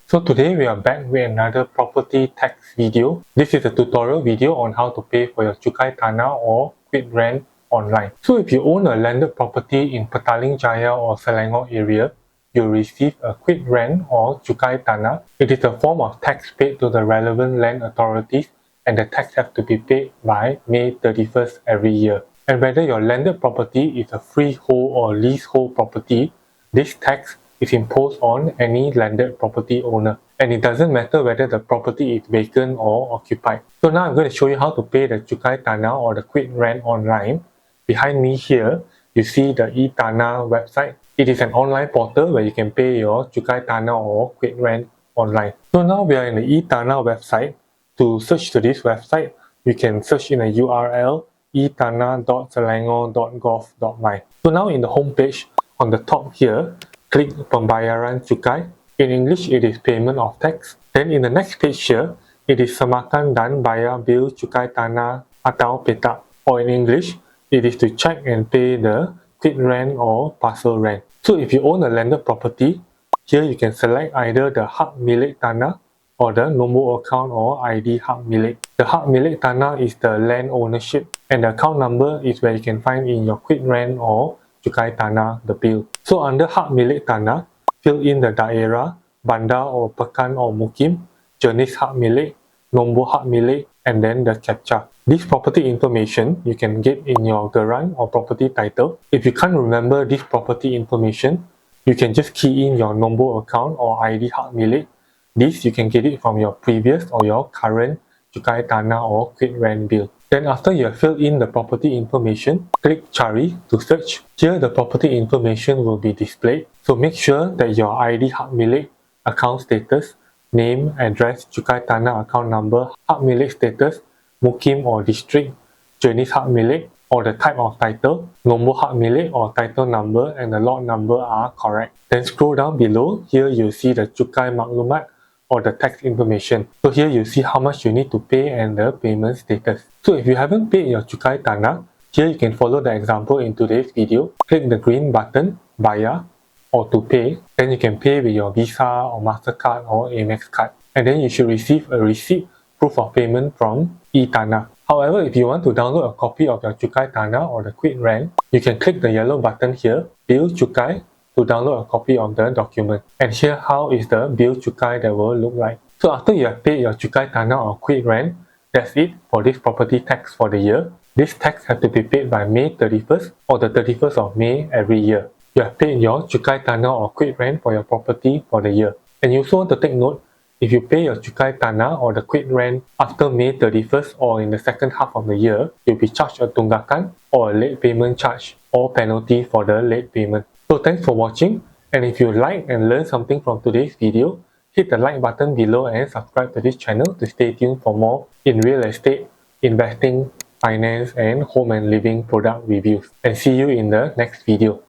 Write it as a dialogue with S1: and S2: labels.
S1: So today we are back with another property tax video. This is a tutorial video on how to pay for your Cukai Tanah or quit rent online. So if you own a landed property in Petaling Jaya or Selangor area, you'll receive a quit rent or Cukai Tanah. It is a form of tax paid to the relevant land authorities, and the tax has to be paid by May 31st every year. And whether your landed property is a freehold or leasehold property, this tax is imposed on any landed property owner, and it doesn't matter whether the property is vacant or occupied. So now I'm going to show you how to pay the Cukai Tanah or the quit rent online. Behind me here, you see the e-Tanah website. It is an online portal where you can pay your Cukai Tanah or quit rent online. So now we are in the e-Tanah website. To search to this website, you can search in a URL etanah.selangor.gov.my. So now in the home page, on the top here, click Pembayaran Cukai. In English, it is payment of tax. Then in the next page here, it is semakan dan bayar bil Cukai Tanah atau petak. Or in English, it is to check and pay the quit rent or parcel rent. So if you own a landed property, here you can select either the hak milik tanah or the nombor account or ID hak milik. The hak milik tanah is the land ownership, and the account number is where you can find in your quit rent or Cukai Tanah, the bill. So under hak milik tanah, fill in the daerah, bandar or pekan or mukim, jenis hak milik, nombor hak milik, and then the captcha. This property information you can get in your geran or property title. If you can't remember this property information, you can just key in your nombor account or ID hak milik. This you can get it from your previous or your current Cukai Tanah or quit rent bill. Then after you have filled in the property information, click Cari to search. Here the property information will be displayed. So make sure that your ID hak milik, account status, name, address, Cukai Tanah account number, hak milik status, mukim or district, jenis hak milik, or the type of title, nombor hak milik or title number, and the lot number are correct. Then scroll down below. Here you see the Cukai Maklumat or the tax information. So here you see how much you need to pay and the payment status. So if you haven't paid your Cukai Tanah, here you can follow the example in today's video. Click the green button, Bayar, or to pay. Then you can pay with your Visa or MasterCard or Amex card. And then you should receive a receipt, proof of payment from e-Tanah. However, if you want to download a copy of your Cukai Tanah or the quit rent, you can click the yellow button here, Bill Cukai, to download a copy of the document. And here how is the bill Cukai that will look like. So after you have paid your Cukai Tanah or quit rent, that's it for this property tax for the year. This tax has to be paid by May 31st or the 31st of May every year. You have paid your Cukai Tanah or quit rent for your property for the year. And you also want to take note, if you pay your Cukai Tanah or the quit rent after May 31st or in the second half of the year, you'll be charged a tunggakan or a late payment charge or penalty for the late payment. So thanks for watching, and if you like and learn something from today's video, hit the like button below and subscribe to this channel to stay tuned for more in real estate, investing, finance, and home and living product reviews. And see you in the next video.